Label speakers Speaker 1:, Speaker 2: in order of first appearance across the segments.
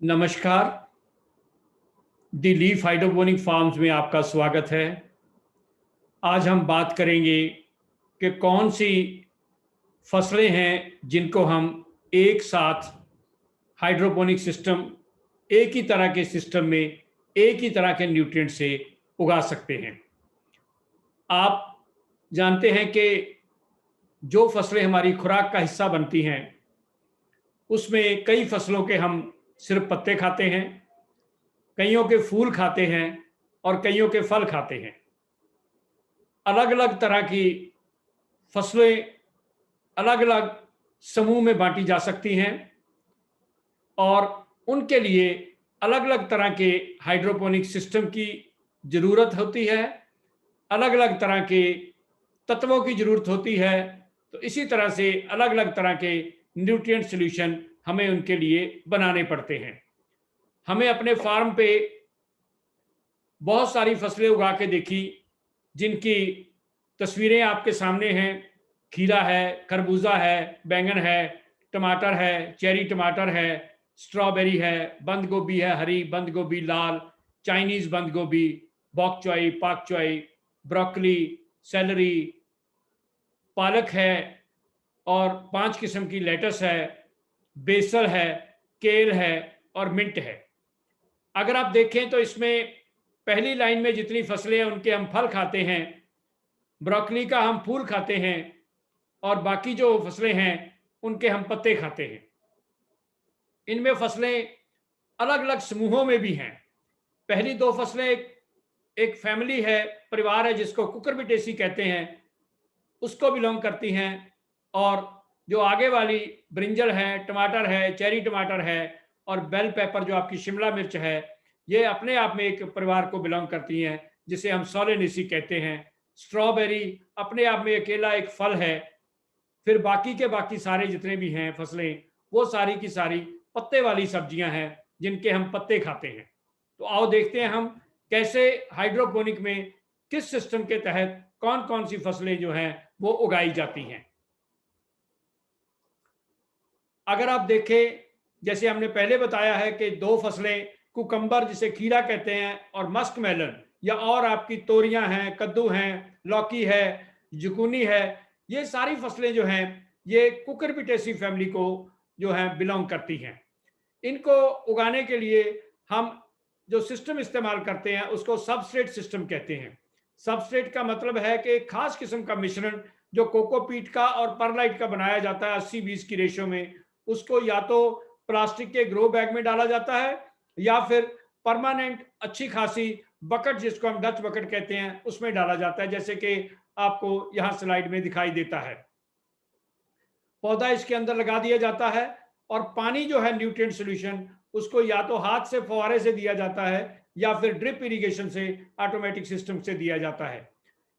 Speaker 1: नमस्कार। दी leaf hydroponic farms में आपका स्वागत है। आज हम बात करेंगे कि कौन सी फसलें हैं जिनको हम एक साथ हाइड्रोपोनिक सिस्टम, एक ही तरह के सिस्टम में एक ही तरह के न्यूट्रिएंट से उगा सकते हैं। आप जानते हैं कि जो फसलें हमारी खुराक का हिस्सा बनती हैं उसमें कई फसलों के हम सिर्फ पत्ते खाते हैं, कईयों के फूल खाते हैं और कईयों के फल खाते हैं। अलग अलग तरह की फसलें अलग अलग समूह में बांटी जा सकती हैं और उनके लिए अलग अलग तरह के हाइड्रोपोनिक सिस्टम की ज़रूरत होती है, अलग अलग तरह के तत्वों की ज़रूरत होती है। तो इसी तरह से अलग अलग तरह के न्यूट्रिएंट सॉल्यूशन हमें उनके लिए बनाने पड़ते हैं। हमें अपने फार्म पे बहुत सारी फसलें उगा के देखी जिनकी तस्वीरें आपके सामने हैं। खीरा है, खरबूजा है, बैंगन है, टमाटर है, चेरी टमाटर है, स्ट्रॉबेरी है, बंद गोभी है, हरी बंद गोभी, लाल चाइनीज बंद गोभी, बॉक चॉई, पाक चॉई, ब्रोकली, सेलरी, पालक है और 5 किस्म की लेटस है, बेसल है, केल है और मिंट है। अगर आप देखें तो इसमें पहली लाइन में जितनी फसलें हैं उनके हम फल खाते हैं, ब्रोकली का हम फूल खाते हैं और बाकी जो फसलें हैं उनके हम पत्ते खाते हैं। इनमें फसलें अलग अलग समूहों में भी हैं। पहली 2 फसलें एक फैमिली है, परिवार है जिसको कुकुरबिटेसी कहते हैं, उसको बिलोंग करती हैं। और जो आगे वाली ब्रिंजल है, टमाटर है, चेरी टमाटर है और बेल पेपर जो आपकी शिमला मिर्च है, ये अपने आप में एक परिवार को बिलोंग करती हैं जिसे हम सोलेनेसी कहते हैं। स्ट्रॉबेरी अपने आप में अकेला एक फल है। फिर बाकी के बाकी सारे जितने भी हैं फसलें, वो सारी की सारी पत्ते वाली सब्जियां हैं जिनके हम पत्ते खाते हैं। तो आओ देखते हैं हम कैसे हाइड्रोपोनिक में किस सिस्टम के तहत कौन कौन सी फसलें जो हैं वो उगाई जाती हैं। अगर आप देखें, जैसे हमने पहले बताया है कि 2 फसलें, कुकम्बर जिसे खीरा कहते हैं और मस्क मेलन, या और आपकी तोरियां हैं, कद्दू हैं, लौकी है, जुकूनी है, ये सारी फसलें जो हैं ये कुकुरबिटेसी फैमिली को जो है बिलोंग करती हैं। इनको उगाने के लिए हम जो सिस्टम इस्तेमाल करते हैं उसको सबस्ट्रेट सिस्टम कहते हैं। सबस्ट्रेट का मतलब है कि एक खास किस्म का मिश्रण जो कोकोपीट का और परलाइट का बनाया जाता है 80-20 की रेशो में, उसको या तो प्लास्टिक के ग्रो बैग में डाला जाता है या फिर परमानेंट अच्छी खासी बकेट जिसको हम डच बकेट कहते हैं उसमें डाला जाता है, जैसे कि आपको यहाँ स्लाइड में दिखाई देता है। पौधा इसके अंदर लगा दिया जाता है और पानी जो है न्यूट्रिएंट सॉल्यूशन उसको या तो हाथ से फुहारे से दिया जाता है या फिर ड्रिप इरिगेशन से ऑटोमेटिक सिस्टम से दिया जाता है।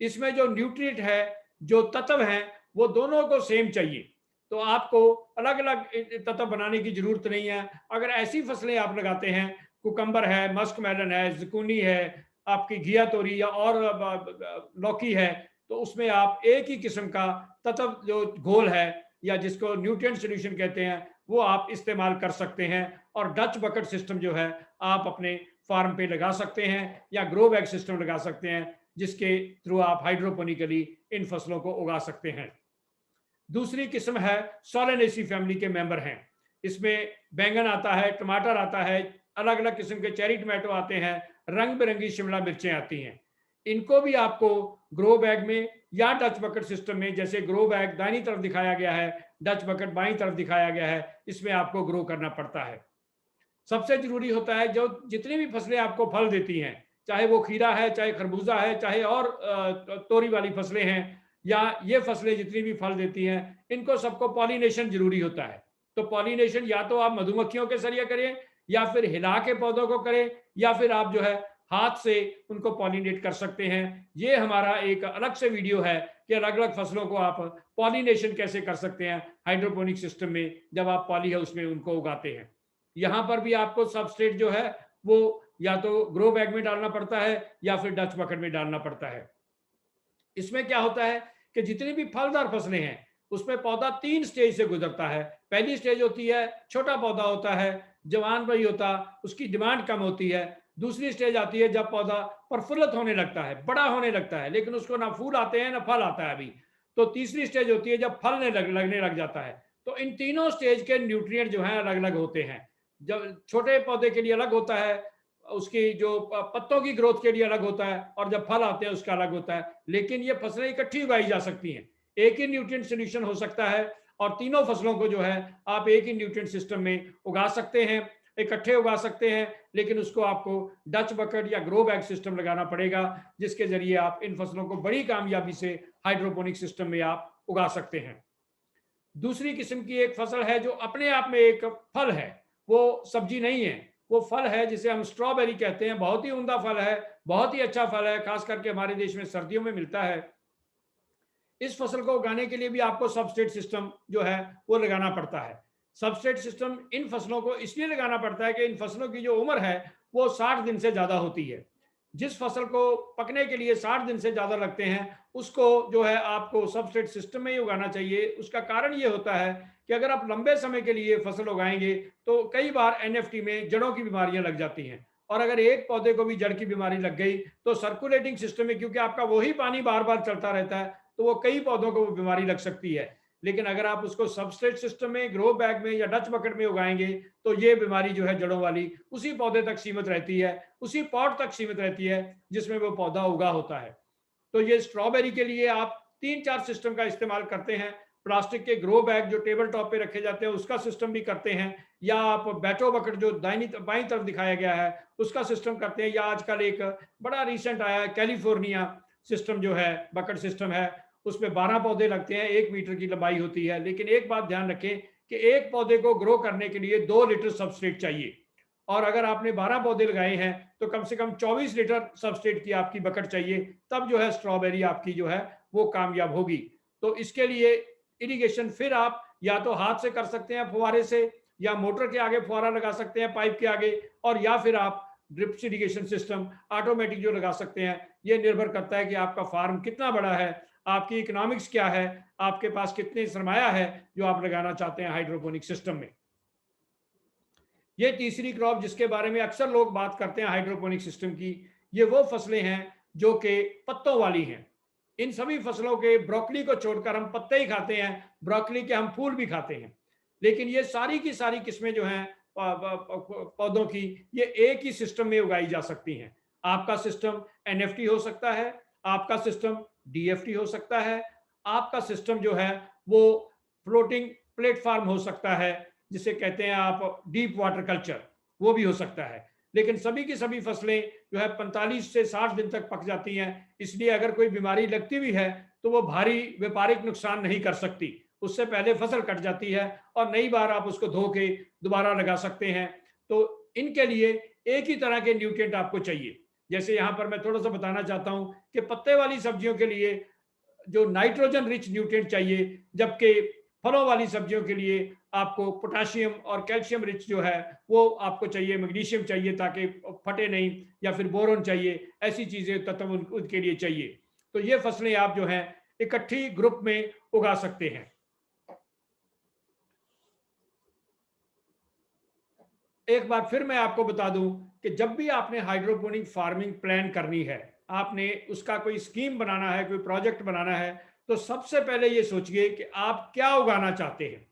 Speaker 1: इसमें जो न्यूट्रिएंट है, जो तत्व हैं, वो दोनों को सेम चाहिए। तो आपको अलग अलग तत्व बनाने की जरूरत नहीं है। अगर ऐसी फसलें आप लगाते हैं, कुकम्बर है, मस्क मेलन है, जुकूनी है, आपकी घिया तोरी या और लौकी है, तो उसमें आप एक ही किस्म का तत्व जो घोल है या जिसको न्यूट्रिएंट सॉल्यूशन कहते हैं वो आप इस्तेमाल कर सकते हैं। और डच बकेट सिस्टम जो है आप अपने फार्म पे लगा सकते हैं या ग्रो बैग सिस्टम लगा सकते हैं जिसके थ्रू आप हाइड्रोपोनिकली इन फसलों को उगा सकते हैं। दूसरी किस्म है सोलेनेसी फैमिली के मेंबर हैं। इसमें बैंगन आता है, टमाटर आता है, अलग अलग किस्म के चेरी टमाटो आते हैं, रंग बिरंगी शिमला मिर्चें आती हैं। इनको भी आपको ग्रो बैग में या डच बकेट सिस्टम में, जैसे ग्रो बैग दाहिनी तरफ दिखाया गया है, डच बकेट बाईं तरफ दिखाया गया है, इसमें आपको ग्रो करना पड़ता है। सबसे जरूरी होता है जो जितनी भी फसलें आपको फल देती हैं, चाहे वो खीरा है, चाहे खरबूजा है, चाहे और तोरी वाली फसलें हैं, या ये फसलें जितनी भी फल देती हैं, इनको सबको पॉलिनेशन जरूरी होता है। तो पॉलिनेशन या तो आप मधुमक्खियों के जरिए करें या फिर हिला के पौधों को करें या फिर आप जो है हाथ से उनको पॉलिनेट कर सकते हैं। ये हमारा एक अलग से वीडियो है कि अलग अलग फसलों को आप पॉलिनेशन कैसे कर सकते हैं हाइड्रोपोनिक सिस्टम में, जब आप पॉली हाउस में उनको उगाते हैं। यहाँ पर भी आपको सबस्ट्रेट जो है वो या तो ग्रो बैग में डालना पड़ता है या फिर डच बकेट में डालना पड़ता है। इसमें क्या होता है कि जितनी भी फलदार फसलें हैं उसमें पौधा 3 स्टेज से गुजरता है। पहली स्टेज होती है छोटा पौधा होता है, जवान नहीं होता, उसकी डिमांड कम होती है। दूसरी स्टेज आती है जब पौधा प्रफुल्लित होने लगता है, बड़ा होने लगता है, लेकिन उसको ना फूल आते हैं ना फल आता है अभी। तो तीसरी स्टेज होती है जब फलने लगने लग जाता है। तो इन तीनों स्टेज के न्यूट्रिएंट जो हैं अलग अलग होते हैं। जब छोटे पौधे के लिए अलग होता है, उसकी जो पत्तों की ग्रोथ के लिए अलग होता है, और जब फल आते हैं उसका अलग होता है। लेकिन ये फसलें इकट्ठी उगाई जा सकती हैं, एक ही न्यूट्रिएंट सोल्यूशन हो सकता है, और तीनों फसलों को जो है आप एक ही न्यूट्रिएंट सिस्टम में उगा सकते हैं, इकट्ठे उगा सकते हैं। लेकिन उसको आपको डच बकेट या ग्रो बैग सिस्टम लगाना पड़ेगा, जिसके जरिए आप इन फसलों को बड़ी कामयाबी से हाइड्रोपोनिक सिस्टम में आप उगा सकते हैं। दूसरी किस्म की एक फसल है जो अपने आप में एक फल है, वो सब्जी नहीं है, वो फल है जिसे हम स्ट्रॉबेरी कहते हैं। बहुत ही उम्दा फल है, बहुत ही अच्छा फल है, खास करके हमारे देश में सर्दियों में मिलता है। इस फसल को उगाने के लिए भी आपको सबस्ट्रेट सिस्टम जो है वो लगाना पड़ता है। सबस्ट्रेट सिस्टम इन फसलों को इसलिए लगाना पड़ता है कि इन फसलों की जो उम्र है वो 60 दिन से ज्यादा होती है। जिस फसल को पकने के लिए 60 दिन से ज्यादा लगते हैं, उसको जो है आपको सबस्ट्रेट सिस्टम में ही उगाना चाहिए। उसका कारण ये होता है कि अगर आप लंबे समय के लिए फसल उगाएंगे तो कई बार एनएफटी में जड़ों की बीमारियां लग जाती हैं, और अगर एक पौधे को भी जड़ की बीमारी लग गई तो सर्कुलेटिंग सिस्टम में, क्योंकि आपका वही पानी बार बार चलता रहता है, तो वो कई पौधों को वो बीमारी लग सकती है। लेकिन अगर आप उसको सबस्ट्रेट सिस्टम में, ग्रो बैग में या डच बकेट में उगाएंगे तो ये बीमारी जो है जड़ों वाली उसी पौधे तक सीमित रहती है, उसी पॉट तक सीमित रहती है जिसमें वो पौधा उगा होता है। तो ये स्ट्रॉबेरी के लिए आप 3-4 सिस्टम का इस्तेमाल करते हैं। प्लास्टिक के ग्रो बैग जो टेबल टॉप पे रखे जाते हैं उसका सिस्टम भी करते हैं, या आप बैटो बकेट जो बाईं तरफ दिखाया गया है उसका सिस्टम करते हैं, या आजकल एक बड़ा रिसेंट आया है कैलिफोर्निया सिस्टम जो है, बकेट सिस्टम है, उसमें 12 पौधे लगते हैं, 1 मीटर की लंबाई होती है। लेकिन एक बात ध्यान रखें कि एक पौधे को ग्रो करने के लिए 2 लीटर सबस्ट्रेट चाहिए, और अगर आपने 12 पौधे लगाए हैं तो कम से कम 24 लीटर सबस्ट्रेट की आपकी बकेट चाहिए, तब जो है स्ट्रॉबेरी आपकी जो है वो कामयाब होगी। तो इसके लिए इरिगेशन फिर आप या तो हाथ से कर सकते हैं फुहारे से, या मोटर के आगे फुहारा लगा सकते हैं पाइप के आगे, और या फिर आप ड्रिप इरिगेशन सिस्टम ऑटोमेटिक जो लगा सकते हैं। ये निर्भर करता है कि आपका फार्म कितना बड़ा है, आपकी इकोनॉमिक्स क्या है, आपके पास कितने सरमाया है जो आप लगाना चाहते हैं हाइड्रोपोनिक सिस्टम में। ये तीसरी क्रॉप जिसके बारे में अक्सर लोग बात करते हैं हाइड्रोपोनिक सिस्टम की, ये वो फसलें हैं जो कि पत्तों वाली हैं। इन सभी फसलों के ब्रोकली को छोड़कर हम पत्ते ही खाते हैं, ब्रोकली के हम फूल भी खाते हैं। लेकिन ये सारी की सारी किस्में जो हैं पौधों की, ये एक ही सिस्टम में उगाई जा सकती हैं। आपका सिस्टम एनएफटी हो सकता है, आपका सिस्टम डीएफटी हो सकता है, आपका सिस्टम जो है वो फ्लोटिंग प्लेटफॉर्म हो सकता है, जिसे कहते हैं आप डीप वाटर कल्चर, वो भी हो सकता है। लेकिन सभी की सभी फसलें जो है 45 से 60 दिन तक पक जाती हैं, इसलिए अगर कोई बीमारी लगती भी है तो वो भारी व्यापारिक नुकसान नहीं कर सकती, उससे पहले फसल कट जाती है और नई बार आप उसको धो के दोबारा लगा सकते हैं। तो इनके लिए एक ही तरह के न्यूट्रिएंट आपको चाहिए। जैसे यहाँ पर मैं थोड़ा सा बताना चाहता हूँ कि पत्ते वाली सब्जियों के लिए जो नाइट्रोजन रिच न्यूट्रिएंट चाहिए, जबकि फलों वाली सब्जियों के लिए आपको पोटाशियम और कैल्शियम रिच जो है वो आपको चाहिए, मैग्नीशियम चाहिए ताकि फटे नहीं, या फिर बोरोन चाहिए, ऐसी चीजें तत्व उनके लिए चाहिए। तो ये फसलें आप जो हैं इकट्ठी ग्रुप में उगा सकते हैं। एक बार फिर मैं आपको बता दूं कि जब भी आपने हाइड्रोपोनिक फार्मिंग प्लान करनी है, आपने उसका कोई स्कीम बनाना है, कोई प्रोजेक्ट बनाना है, तो सबसे पहले ये सोचिए कि आप क्या उगाना चाहते हैं।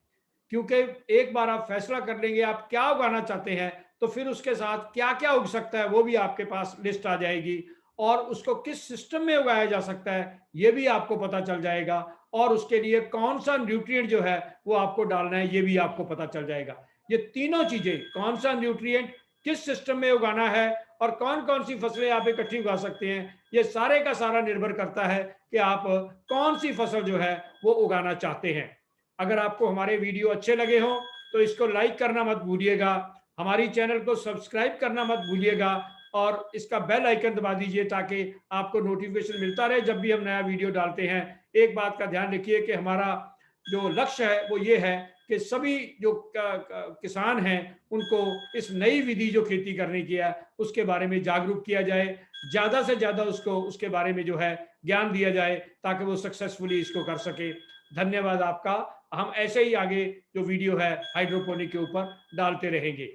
Speaker 1: क्योंकि एक बार आप फैसला कर लेंगे आप क्या उगाना चाहते हैं, तो फिर उसके साथ क्या क्या उग सकता है वो भी आपके पास लिस्ट आ जाएगी, और उसको किस सिस्टम में उगाया जा सकता है ये भी आपको पता चल जाएगा, और उसके लिए कौन सा न्यूट्रिएंट जो है वो आपको डालना है ये भी आपको पता चल जाएगा। ये तीनों चीजें, कौन सा न्यूट्रिएंट किस सिस्टम में उगाना है और कौन कौन सी फसलें आप इकट्ठी उगा सकते हैं, ये सारे का सारा निर्भर करता है कि आप कौन सी फसल जो है वो उगाना चाहते हैं। अगर आपको हमारे वीडियो अच्छे लगे हों तो इसको लाइक करना मत भूलिएगा, हमारी चैनल को सब्सक्राइब करना मत भूलिएगा, और इसका बेल आइकन दबा दीजिए ताकि आपको नोटिफिकेशन मिलता रहे जब भी हम नया वीडियो डालते हैं। एक बात का ध्यान रखिए कि हमारा जो लक्ष्य है वो ये है कि सभी जो किसान हैं उनको इस नई विधि जो खेती करने की है उसके बारे में जागरूक किया जाए, ज्यादा से ज्यादा उसको उसके बारे में जो है ज्ञान दिया जाए ताकि वो सक्सेसफुली इसको कर सके। धन्यवाद आपका। हम ऐसे ही आगे जो वीडियो है हाइड्रोपोनिक के ऊपर डालते रहेंगे।